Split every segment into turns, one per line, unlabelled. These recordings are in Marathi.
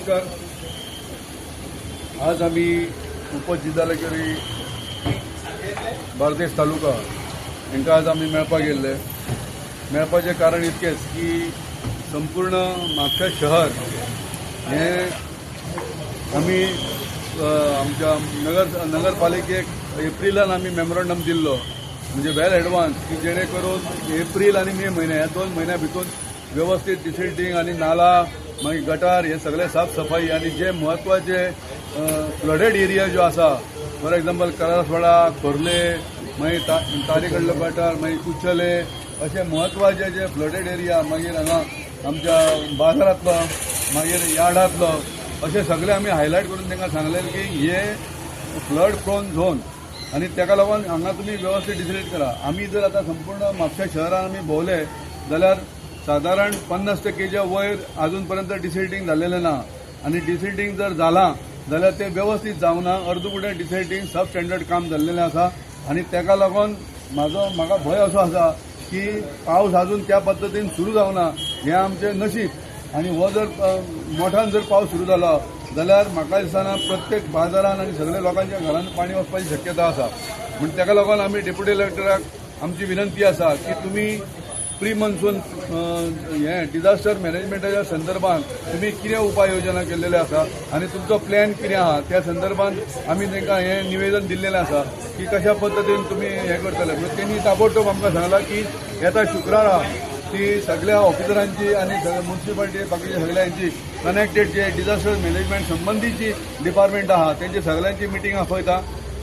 नमस्कार. आज आम्ही उपजिल्हाधिकारी बार्देस तालुका हांकां आज आम्ही मेळपाक गेल्ले. मेळपाचें कारण इतकेंच की संपूर्ण म्हापसा शहर हे आमी आमच्या नगरपालिकेक एप्रिलान आमी मेमोरंडम दिल्लो, म्हणजे वेल एडवान्स, की जेणे करून एप्रिल आणि मे म्हयने ह्या 2 म्हयन्या भितर व्यवस्थित डिसिल्टिंग आणि नाला मागीर गटार हे सगळे साफसफाई आणि जे महत्वाचे फ्लडेड एरिया जो आसा, फॉर एक्झाम्पल करासवाडा, खोर्ले, मागीर तारीकडलो गटार, मागीर कुचले, असे महत्वाचे जे फ्लडेड एरिया, मागीर हांगा आमच्या बाजारांतलो, मागीर यार्डांतलो, असे सगळे आमी हायलायट करून तांकां सांगलें की हे फ्लड प्रोन झोन आणि ताका लागून हांगा तुमी व्यवस्थित डिसिल्ट करा. आमी जर आता संपूर्ण म्हापसा शहरान आमी भोवले जाल्यार साधारण 50% वयर अजूनपर्यंत डिसिल्टिंग झालेलें ना. आणि डिसिल्टिंग जर झालां जाल्यार ते व्यवस्थित जावना. अर्दकुटे डिसिल्टिंग सब स्टँडर्ड काम जाल्लेलें आसा आणि ताका लागून म्हाका भंय असो आसा की पावस अजून त्या पद्दतीन सुरू जावना हें आमचें नशीब. आणि हो जर मोठान जर पावस सुरू जालो जाल्यार म्हाका दिसना प्रत्येक बाजारान आणि सगळ्या लोकांच्या घरांत पाणी वचपाची शक्यता आसा. म्हणजे ताका लागून आमी डेप्युटी कलेक्टराक आमची विनंती आसा की तुमी प्री मॉन्सून हे डिझास्टर मॅनेजमेंटाच्या संदर्भात तुम्ही कितें उपाय योजना केल्लेले आसा आणि तुमचो प्लॅन कितें आहा त्या संदर्भात आमी तांकां हें निवेदन दिल्लेलें आसा की कशा पद्दतीन तुमी हें करतले. म्हणजे त्यांनी ताबडतोब आमकां सांगला की येता शुक्रारा ती सगळ्या ऑफिसरांची आणि म्युन्सिपालिटी बाकीच्या सगळ्यांची कनेक्टेड जे डिझास्टर मॅनेजमेंट संबंधीची डिपार्टमेंट आहा त्यांची सगळ्यांची मिटींग आपयता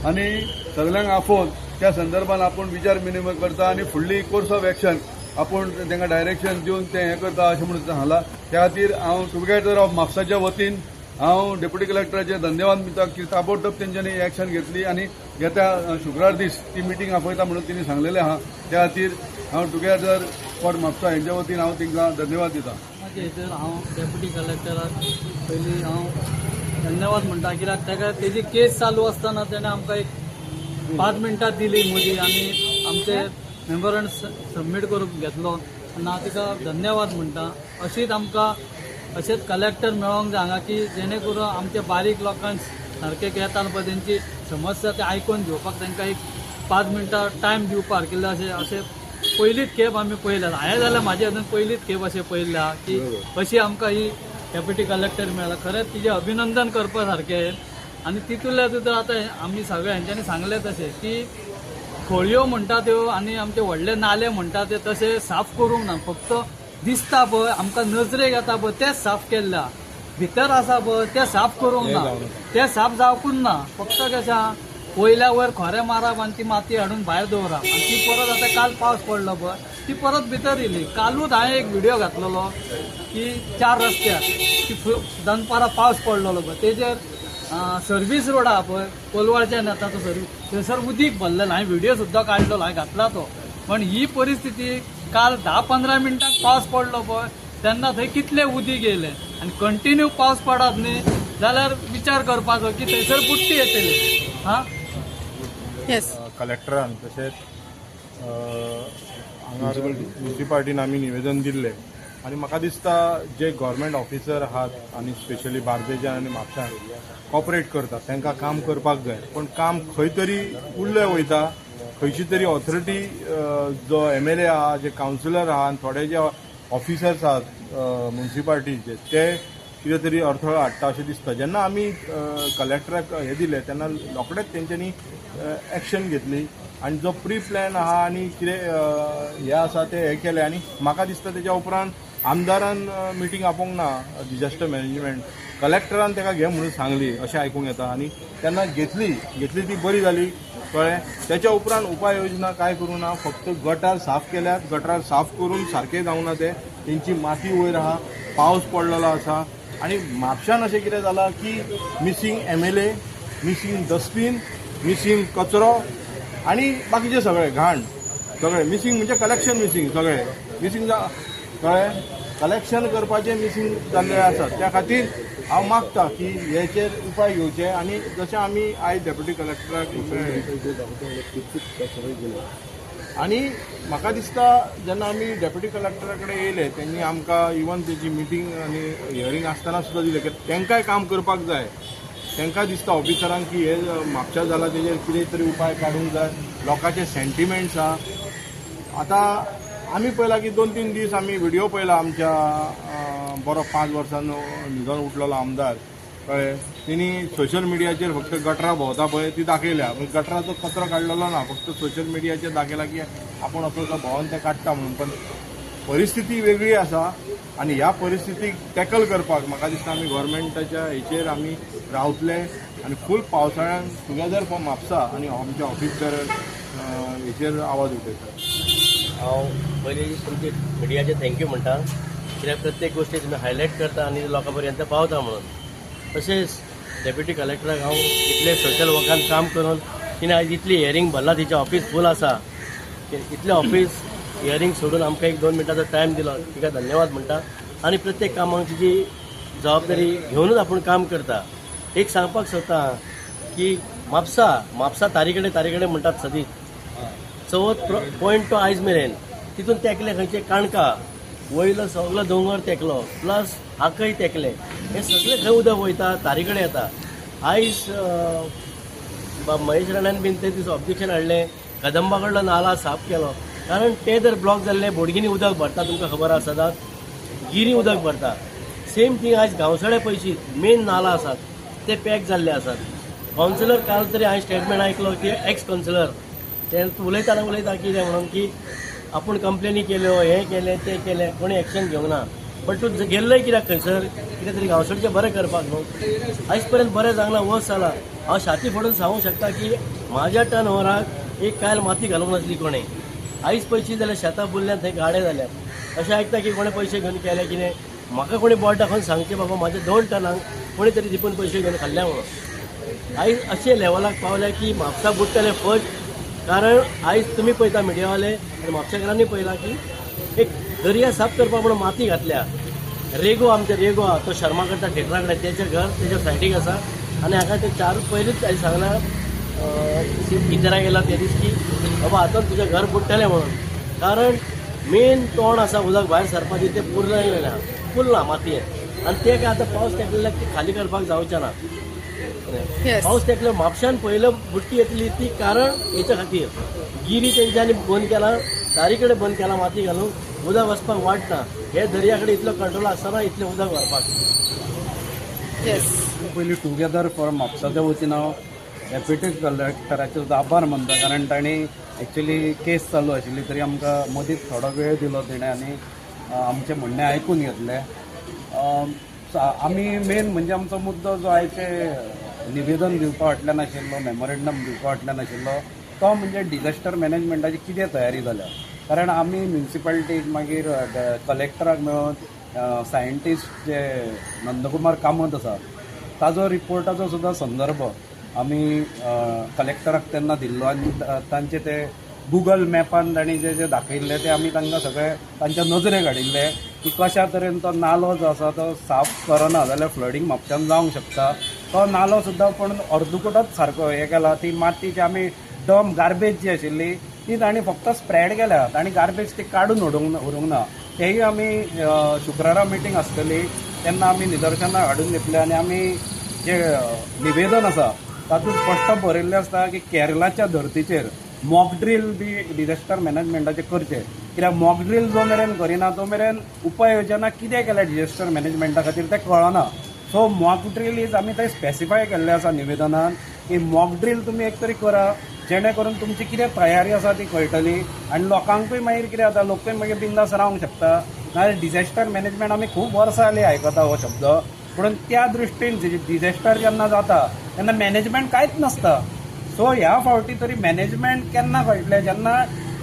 आणि सगळ्यांक आफोवन त्या संदर्भात आपण विचार विनिमय करता आणि फुडली कोर्स ऑफ एक्शन आपण तांकां डायरेक्शन दिवन ते हें करता अशें म्हणून सांगला. त्या खातीर हांव टुगेदर ऑफ म्हापसाच्या वतीन हांव डेप्युटी कलेक्टराचे धन्यवाद दिता की ताबडतोब तेंच्यांनी एक्शन घेतली आणि येत्या शुक्रार दीस ती मिटींग आपयता म्हणून तिणी सांगलेलें आहा. त्या खातीर हांव टुगेदर फॉर म्हापसा हेंच्या वतीन हांव तांकां धन्यवाद दिता.
हांव डेप्युटी कलेक्टराक पयलीं हांव धन्यवाद म्हणटा, कित्याक ताका तेजी केस चालू आसतना तेणें आमकां एक 5 मिनटां दिली मदीं आनी आमचे मेमोरंड सबमीट करून घेतलो. आनी हांव तिका धन्यवाद म्हणटा. अशीच आमकां अशेंच कलेक्टर मेळोंक जाय हांगा की जेणे करून आमच्या बारीक लोकांक सारके येता पळय तेंची समस्या ते आयकून घेवपाक तांकां एक 5 मिनटां टायम दिवपाक केल्ले अशें पयलीच खेप आमी पळयल्या. हांवें जाल्यार म्हाजी अजून पयलीच खेप अशें पळयल्या की कशी आमकां ही डेप्युटी कलेक्टर मेळ्ळा. खरेंच तिजें अभिनंदन करपा सारकें. आनी तितूंतल्या तितून आतां आमी सगळे हांच्यांनी सांगलें तशें की खोळयो म्हणटा त्यो आनी आमचे व्हडले नाले म्हणटा ते तशे साफ करूंक ना. फक्त दिसता पळय आमकां नजरेक येता पळय तेच साफ केल्ल्या. भितर आसा पळय ते साफ करूंक ना, ते साफ जावकूच ना. फक्त कशें वयल्या वयर खोरें मारप आनी ती माती हाडून भायर दवरप आनी ती परत आतां काल पावस पडलो पळय ती परत भितर येयली. कालूच हांवें एक व्हिडिओ घातलेलो की 4 रस्त्यार की दनपारां पावस पडलेलो पळय तेजेर सर्वीस रोड आहा पळय कोलवाळच्यान येता तो सर्वीस थंयसर उदीक भरलेलें. हांवें व्हिडिओ सुद्दां काडलेलो, हांवें घातला तो. पण ही परिस्थिती काल 10-15 मिनटांक पावस पडलो पळय तेन्ना थंय कितले उदीक येयलें. आनी कंटिन्यू पावस पडत न्ही जाल्यार विचार करपाचो की थंयसर बुट्टी येतली. हां
येस कलेक्टरान तशेंच हांगा म्युन्सिपाल्टीन आमी निवेदन दिल्लें आनी म्हाका दिसता जे गव्हर्मेंट ऑफिसर आहात आनी स्पेशली बार्देजान आनी म्हापशान कॉपरेट करतात तांकां काम करपाक जाय. पण काम खंय तरी उरलें वयता. खंयची तरी ऑथॉरिटी जो MLA आहा, जे कावन्सिलर आहा आनी थोडे जे ऑफिसर्स आहात म्युन्सिपाल्टीचे ते कितें तरी अडथळो हाडटा अशें दिसता. जेन्ना आमी कलेक्टराक हें दिलें तेन्ना रोखडेंच तेंच्यांनी एक्शन घेतली आनी जो प्री प्लॅन आहा आनी कितें हें आसा तें हें केलें. आनी म्हाका दिसता तेच्या उपरांत आमदारान मिटींग आपोवंक ना डिझास्टर मॅनेजमेंट. कलेक्टरान ताका घे म्हणून सांगली अशें आयकूंक येता. आनी तेन्ना घेतली ती बरी जाली कळ्ळें. तेच्या उपरांत उपाय योजना काय करूं ना. फक्त गटार साफ केल्यात. गटार साफ करून सारकें जावना ते तेंची माती वयर आहा. पावस पडलेलो आसा आनी म्हापशान अशें कितें जालां की missing MLA, missing dustbin, missing कचरो आनी बाकीचे सगळे घाण सगळे मिसींग म्हणजे कलेक्शन मिसींग सगळे मिसींग कळ्ळें. कलेक्शन करपाचें मिसींग जाल्लें आसा. त्या खातीर हांव मागता की हेचेर उपाय घेवचे आनी जशें आमी आयज डेप्युटी कलेक्टराक आणि म्हाका दिसता जेन्ना आमी डेप्युटी कलेक्टरा कडेन येयले त्यांनी आमकां इवन तेजी मिटींग आनी हियरींग आसतना सुद्दां दिलें की तांकांय काम करपाक जाय. तांकां दिसता ऑफिसरांक की हे म्हापशा जाला तेजेर कितें तरी उपाय काडूंक जाय. लोकांचे सेंटिमेंट्स आहा. आतां आमी पळयला की 2-3 दीस आमी व्हिडिओ पळयला आमच्या बरो 5 वर्सान न्हिदोन उठलेलो आमदार कळ्ळें तेणी सोशल मिडियाचेर फक्त गटरां भोंवता पळय ती दाखयल्या. गटराचो कचरो काडलेलो ना, फक्त सोशल मिडियाचेर दाखयला की आपूण असो भोंवन तें काडटा म्हणून. पण परिस्थिती वेगळी आसा आनी ह्या परिस्थितीक टॅकल करपाक म्हाका दिसता आमी गोवोरमेंटाच्या हेचेर आमी रावतले आनी फूल पावसाळ्यान टुगेदर फॉर म्हापसा आनी आमच्या ऑफिस बेरर हेचेर आवाज उठयता.
हांव पयलीं तुमचे मिडियाचे थँक्यू म्हणटा कित्याक प्रत्येक गोश्टी तुमी हायलायट करता आनी लोकां पर्यंत पावता म्हणून. तशेंच डेप्युटी कलेक्टराक हांव इतले सोशल वर्कान काम करून तिणें आयज इतली हियरींग भरला, तिचें ऑफीस फूल आसा. इतलें ऑफीस हियरींग सोडून आमकां 1-2 मिनटाचो टायम दिलो तिका धन्यवाद म्हणटा. आनी प्रत्येक कामाक तिची जबाबदारी घेवनूच आपूण काम करता. एक सांगपाक सोदता की म्हापसा तारी कडेन म्हणटात सदींच 14 पॉयंट तो आयज मेरेन तितून तेंकले खंयचे काणका वयलो सगळो दोंगर तेंकलो प्लस आकय तेंकले. हे सगळे खंय उदक वयता तारी कडेन येता. आयज महेश राणान बीन ते दीस ऑब्जेक्शन हाडलें, कदंबा कडलो नाला साफ केलो कारण ते जर ब्लॉक जाल्ले बोडगिनी उदक भरता तुमकां खबर आसा सदांच, गिरी उदक भरता. सेम थिंग आयज गांवसाळे पयशी मेन नाला आसात ते पॅक जाल्ले आसात. कावन्सिलर काल तरी हांवें स्टेटमेंट आयकलो की एक्स कावन्सिलर ते उलयता कितें म्हणून की आपूण कंप्लेनी केल्यो, हें केलें तें केलें, कोणी एक्शन घेवंक ना. बट तूं गेल्लोय कित्याक खंयसर कितें तरी गांवसडचें बरें करपाक न्हू. आयज पर्यंत बरें जावंक ना, वर्स जाला. हांव छाती फोडून सांगूंक शकता की म्हाज्या टर्न ओव्हराक एक कायल माती घालूंक नासली कोणें. आयज पयशी जाल्यार शेतां बुरल्यान थंय गाडे जाल्यात. अशें आयकता की कोणें पयशे घेवन केले कितें. म्हाका कोणी बोट दाखोवन सांगचें बाबा म्हाज्या 2 टनांक कोणी तरी दिपून पयशे घेवन खाल्ल्या म्हणून. आयज अशे लेवलाक पावल्या की म्हापसा बुडटले फस्ट. कारण आयज तुमी पळयता मिडियावाले आनी म्हापशेकारांनी पळयला की एक दर्या साफ करपा म्हणून माती घातल्या. रेगो आमचे रेगो आहा तो शर्मा करता थिएटरा कडेन, तेजें घर तेज्या सायडीक आसा. आनी हाका ते 4 पयलींच आयज सांगला टिचरा गेला त्या दीस की बाबा आतां तुजें घर बुडटलें म्हणून. कारण मेन तोंड आसा उदक भायर सरपाचें तें पुरलें ना, फुल्ला मातयेन. आनी तें काय आतां पावस तेकलेल्याक ती खाली करपाक जावचें ना. पावस तेकलो म्हापशान पयलो बुट्टी येतली ती कारण हेच्या खातीर गिरी तेंच्यांनी बंद केला, तारी कडेन बंद केला माती घालून. उदक वचपाक वाट ना. हे दर्या कडेन इतलो कंट्रोल आसतना इतलें उदक व्हरपाक.
पयलीं टुगेदर फॉर म्हापसाच्या वतीन हांव डेप्युटी कलेक्टराचे सुद्दां आभार मानता. कारण तांणी एक्चुली केस चालू आशिल्ली तरी आमकां मदींच थोडो वेळ दिलो तेणें आनी आमचें म्हणणें आयकून घेतलें. आमी मेन म्हणजे आमचो मुद्दो जो आयचे निवेदन दिवपा फाटल्यान आशिल्लो, मेमोरेंडम दिवपा फाटल्यान आशिल्लो तो म्हणजे डिझास्टर मॅनेजमेंटाची कितें तयारी जाल्या. कारण आमी म्युनिसिपालिटीक मागीर कलेक्टराक मेळोन सायंटिस्ट जे नंदकुमार कामत आसा ताजो रिपोर्टाचो सुद्दां संदर्भ आमी कलेक्टराक तेन्ना दिल्लो. आनी तांचे ते गुगल मॅपान तांणी जे दाखयल्ले ते आमी तांकां सगळे तांच्या नजरेक हाडिल्ले की कशा तरेन तो नालो जो आसा तो साफ करना जाल्यार फ्लडींग म्हापशान जावंक शकता. तो नालो सुद्दां पण अर्दुकूटच सारको हे केला. ती माती जी आमी गार्बेज जी आशिल्ली ती तांणी फक्त स्प्रेड केल्या, तांणी गार्बेज ती काडून उडोवंक ना. तेही आमी शुक्रारा मिटींग आसतली तेन्ना आमी निदर्शनां हाडून घेतले. आनी आमी जे निवेदन आसा तातूंत स्पश्ट बरयल्लें आसता की केरळाच्या धर्तीचेर मॉक ड्रील बी डिझास्टर मॅनेजमेंटाचे करचे. कित्याक मॉक ड्रील जो मेरेन करिना तो मेरेन उपाय योजना कितें केल्या डिझास्टर मॅनेजमेंटा खातीर तें कळना. सो मॉक ड्रील इज आमी थंय स्पेसिफाय केल्लें आसा निवेदनान की मॉक ड्रील तुमी एक तरी करा जेणे करून तुमची कितें तयारी आसा ती कळटली आनी लोकांकूय मागीर कितें जाता लोकूय मागीर बिंदास रावंक शकता. नाजाल्यार डिझास्टर मॅनेजमेंट आमी खूब वर्सां जालीं आयकता हो शब्द, पूण त्या दृश्टीन डिझास्टर जेन्ना जाता तेन्ना मॅनेजमेंट कांयच नासता. सो ह्या फावटी तरी मॅनेजमेंट केन्ना कळटलें जेन्ना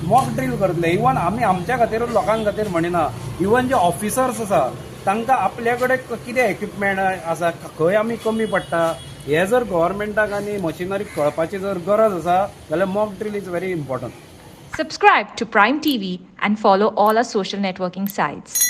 मॉक ड्रील करतले. इवन आमी आमच्या खातीर लोकांक खातीर म्हणिना, इवन जे ऑफिसर्स आसा तांकां आपल्या कडेन कितें इक्विपमेंट आसा, खंय आमी कमी पडटा हे जर गव्हर्मेंटाक आनी मशिनरीक कळपाची जर गरज आसा जाल्यार mock drill is very important.
Subscribe to Prime TV and follow all our social networking sites.